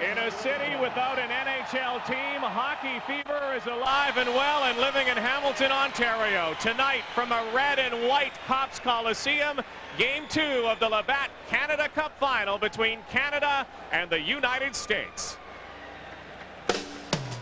In a city without an NHL team, hockey fever is alive and well and living in Hamilton, Ontario. Tonight, from a red and white Copps Coliseum, Game 2 of the Labatt Canada Cup Final between Canada and the United States.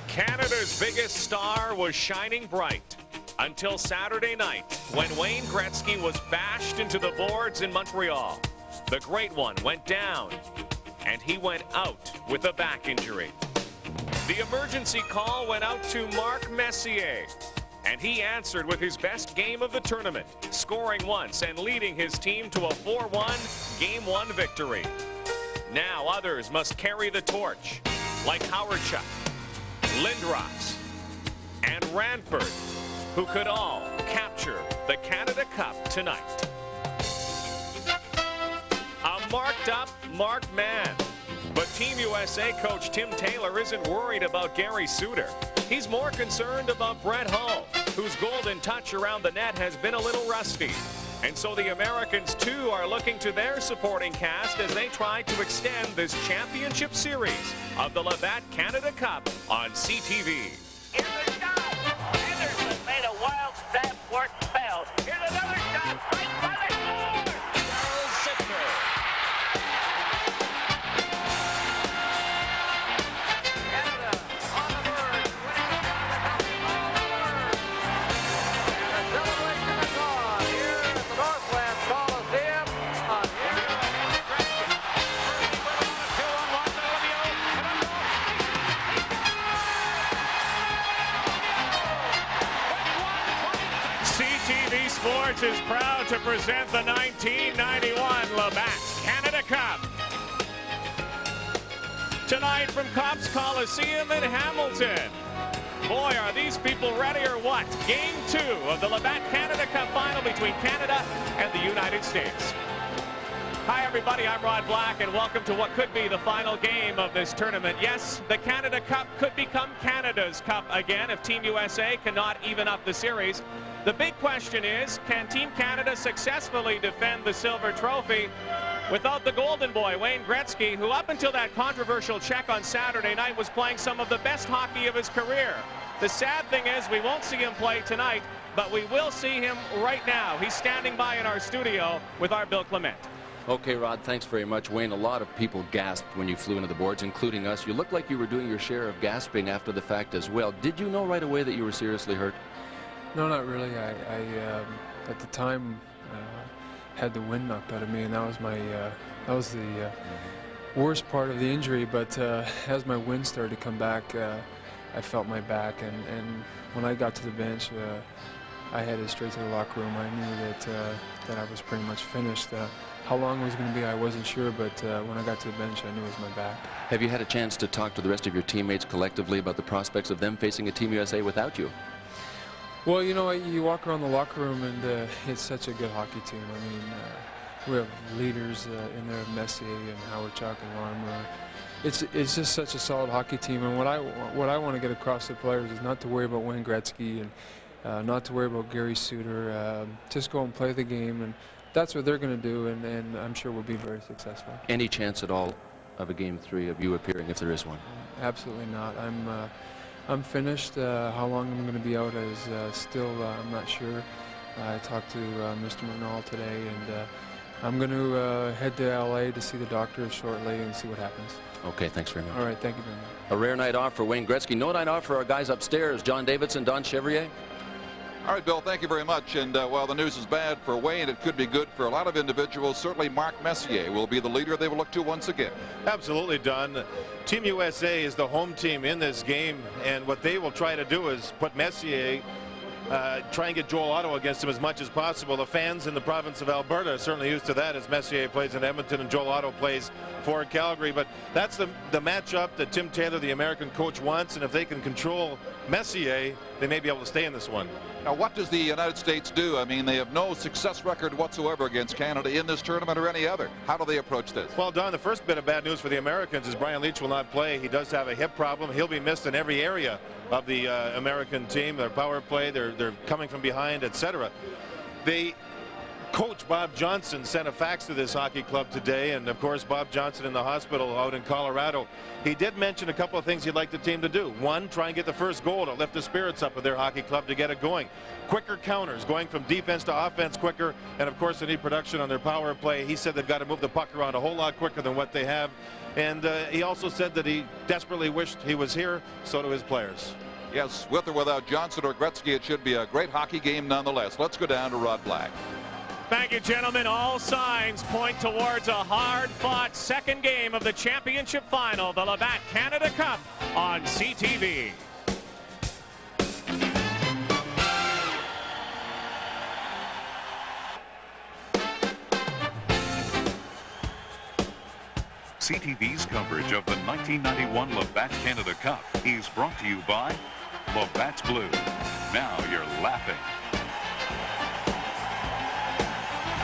Canada's biggest star was shining bright until Saturday night when Wayne Gretzky was bashed into the boards in Montreal. The great one went down, and he went out with a back injury. The emergency call went out to Mark Messier, and he answered with his best game of the tournament, scoring once and leading his team to a 4-1 Game 1 victory. Now others must carry the torch, like Howardchuk, Lindros, and Ranford, who could all capture the Canada Cup tonight. A marked-up, marked man. But Team USA coach Tim Taylor isn't worried about Gary Suter. He's more concerned about Brett Hull, whose golden touch around the net has been a little rusty. And so the Americans, too, are looking to their supporting cast as they try to extend this championship series of the Labatt Canada Cup on CTV. Here's a shot. Anderson made a wild stab for it and failed. Here's another shot. Right by the score. Charles Sittner. Canada on the verge, winning the Cup all over. And the celebration is on here at the Northland Coliseum on CTV Sports is proud to present the 1991 Labatt Canada Cup. Tonight from Copps Coliseum in Hamilton. Boy, are these people ready or what? Game 2 of the Labatt Canada Cup Final between Canada and the United States. Hi everybody, I'm Rod Black and welcome to what could be the final game of this tournament. Yes, the Canada Cup could become Canada's Cup again if Team USA cannot even up the series. The big question is, can Team Canada successfully defend the silver trophy without the golden boy, Wayne Gretzky, who up until that controversial check on Saturday night was playing some of the best hockey of his career? The sad thing is we won't see him play tonight, but we will see him right now. He's standing by in our studio with our Bill Clement. Okay, Rod, thanks very much. Wayne, a lot of people gasped when you flew into the boards, including us. You looked like you were doing your share of gasping after the fact as well. Did you know right away that you were seriously hurt? No, not really. I at the time had the wind knocked out of me, and that was the worst part of the injury. But as my wind started to come back, I felt my back, and when I got to the bench, I headed straight to the locker room. I knew that I was pretty much finished. How long it was going to be, I wasn't sure, but when I got to the bench, I knew it was my back. Have you had a chance to talk to the rest of your teammates collectively about the prospects of them facing a Team USA without you? Well, you know, you walk around the locker room, and it's such a good hockey team. I mean, we have leaders in there, Messier and Howardchuk and Larmer. It's just such a solid hockey team, and what I want to get across to the players is not to worry about Wayne Gretzky and not to worry about Gary Suter. Just go and play the game, and that's what they're going to do, and I'm sure we'll be very successful. Any chance at all of a Game 3 of you appearing, if there is one? Absolutely not. I'm finished. How long I'm going to be out is still I'm not sure. I talked to Mr. McNall today, and I'm going to head to LA to see the doctor shortly and see what happens. Okay, thanks very much. All right, thank you very much. A rare night off for Wayne Gretzky. No night off for our guys upstairs, John Davidson, Don Chevrier. All right, Bill, thank you very much. And while the news is bad for Wayne, it could be good for a lot of individuals. Certainly Mark Messier will be the leader they will look to once again. Absolutely, Don. Team USA is the home team in this game, and what they will try to do is put Messier, try and get Joel Otto against him as much as possible. The fans in the province of Alberta are certainly used to that, as Messier plays in Edmonton and Joel Otto plays for Calgary. But that's the matchup that Tim Taylor, the American coach, wants, and if they can control Messier, they may be able to stay in this one. Now, what does the United States do? I mean, they have no success record whatsoever against Canada in this tournament or any other. How do they approach this? Well, Don, the first bit of bad news for the Americans is Brian Leetch will not play. He does have a hip problem. He'll be missed in every area of the American team. Their power play, they're coming from behind, etc. Coach Bob Johnson sent a fax to this hockey club today, and of course Bob Johnson in the hospital out in Colorado. He did mention a couple of things he'd like the team to do. One, try and get the first goal to lift the spirits up of their hockey club to get it going. Quicker counters, going from defense to offense quicker, and of course they need production on their power play. He said they've got to move the puck around a whole lot quicker than what they have, and he also said that he desperately wished he was here. So do his players. Yes, with or without Johnson or Gretzky, it should be a great hockey game nonetheless. Let's go down to Rod Black. Thank you, gentlemen. All signs point towards a hard-fought second game of the championship final, the Labatt Canada Cup on CTV. CTV's coverage of the 1991 Labatt Canada Cup is brought to you by Labatt's Blue. Now you're laughing.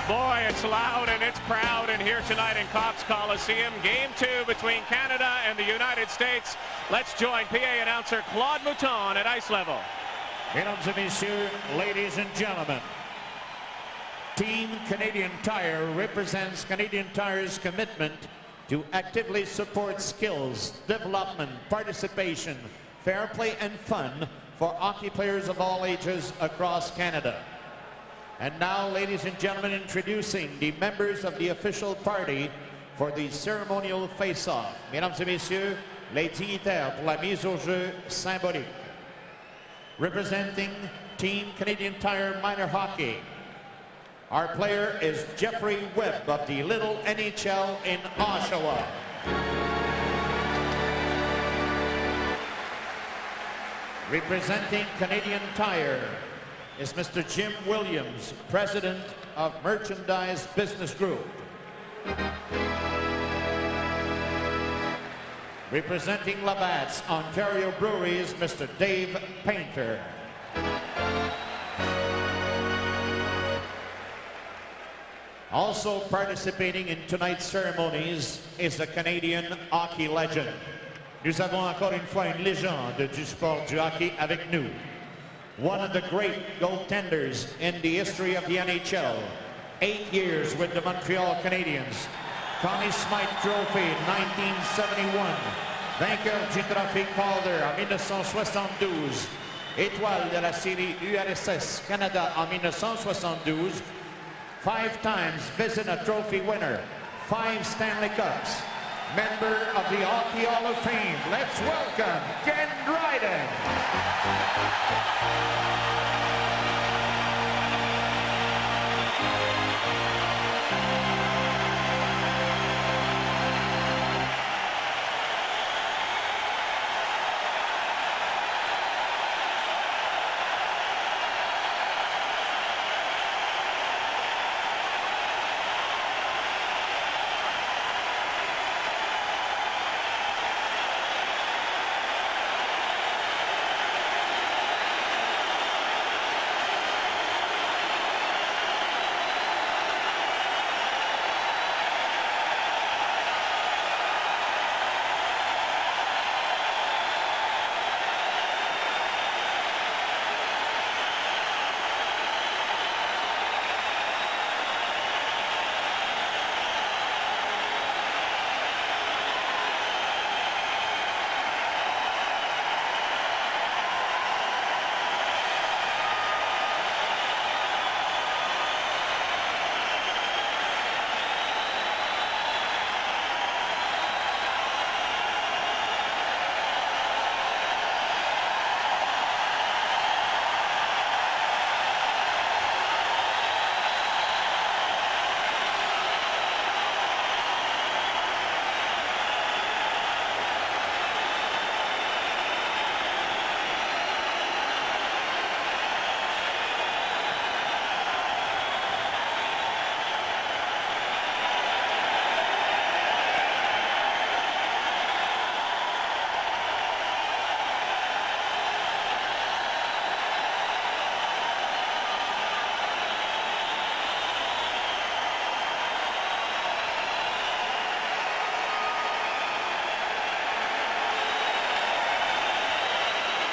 Boy, it's loud and it's proud in here tonight in Copps Coliseum. Game 2 between Canada and the United States. Let's join PA announcer Claude Mouton at ice level. Mesdames et messieurs, ladies and gentlemen, Team Canadian Tire represents Canadian Tire's commitment to actively support skills, development, participation, fair play, and fun for hockey players of all ages across Canada. And now, ladies and gentlemen, introducing the members of the official party for the ceremonial face-off. Mesdames et messieurs, les dignitaires pour la mise au jeu symbolique. Representing Team Canadian Tire Minor Hockey, our player is Jeffrey Webb of the Little NHL in Oshawa. Representing Canadian Tire is Mr. Jim Williams, President of Merchandise Business Group. Representing Labatt's Ontario Breweries, Mr. Dave Painter. Also participating in tonight's ceremonies is the Canadian hockey legend. Nous avons encore une fois une légende du sport du hockey avec nous. One of the great goaltenders in the history of the NHL. 8 years with the Montreal Canadiens. Connie Smythe Trophy 1971. Vainqueur du Trophée Calder en 1972. Étoile de la série URSS Canada en 1972. 5 times Vezina Trophy winner. 5 Stanley Cups. Member of the Hockey Hall of Fame. Let's welcome Ken Dryden.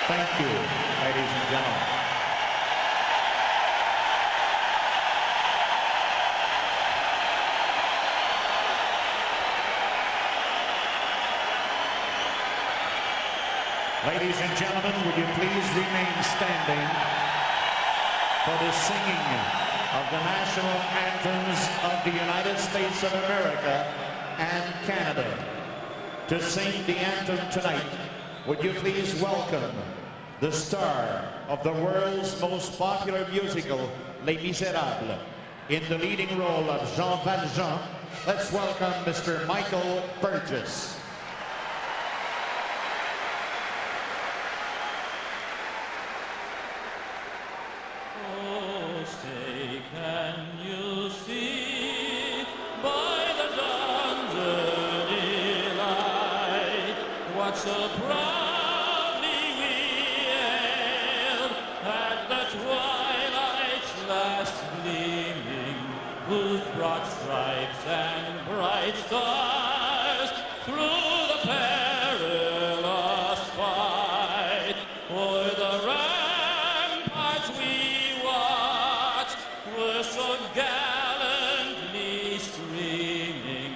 Thank you, ladies and gentlemen. Ladies and gentlemen, would you please remain standing for the singing of the national anthems of the United States of America and Canada. To sing the anthem tonight, would you please welcome the star of the world's most popular musical, Les Miserables, in the leading role of Jean Valjean. Let's welcome Mr. Michael Burgess. Oh, stay, can you see by the dawn's early light what so proudly we hailed at the twilight's last gleaming, whose broad stripes and bright stars through the perilous fight o'er the ramparts we watched were so gallantly streaming,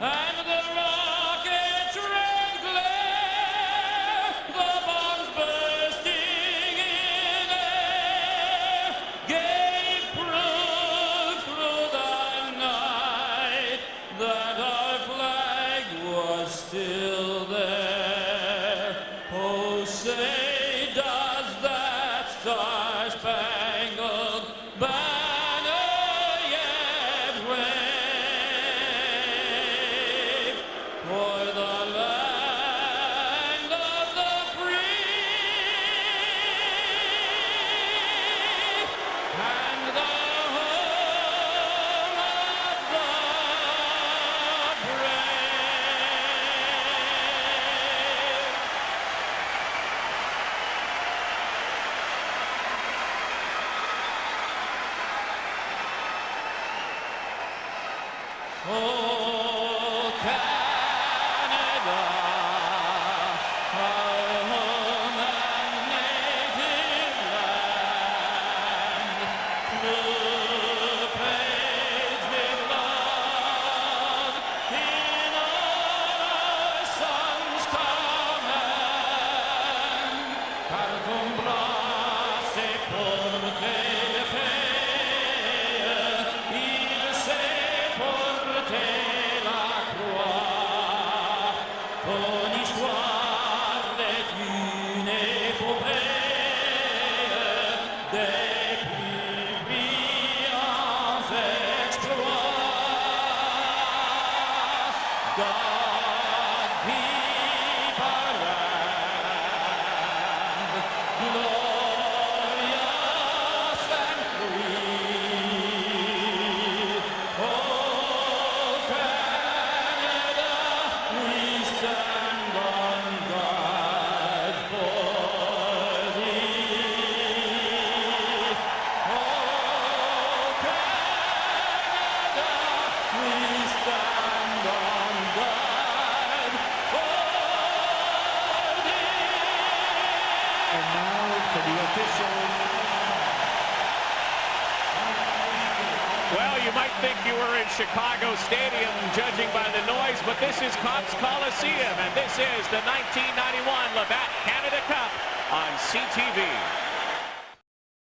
and the rocket's red glare, the bombs bursting in air, gave proof through the night that our flag was still there. Oh, say does that star-spangled banner yet wave for the land of the free and the home of the brave. Oh, Canada, our home and native land, blue paved with love in our son's command. Car ton bras c'est porter le pays, il sait porter la croix. Ton histoire est une épopée des plus brillants exploits. God keep our land glorious and free. Oh, Canada, we stand on guard for thee. Oh, Canada, we stand on guard for thee. And now for the official. Well, you might think you were in Chicago Stadium judging by the noise, but this is Copps Coliseum, and this is the 1991 Labatt Canada Cup on CTV.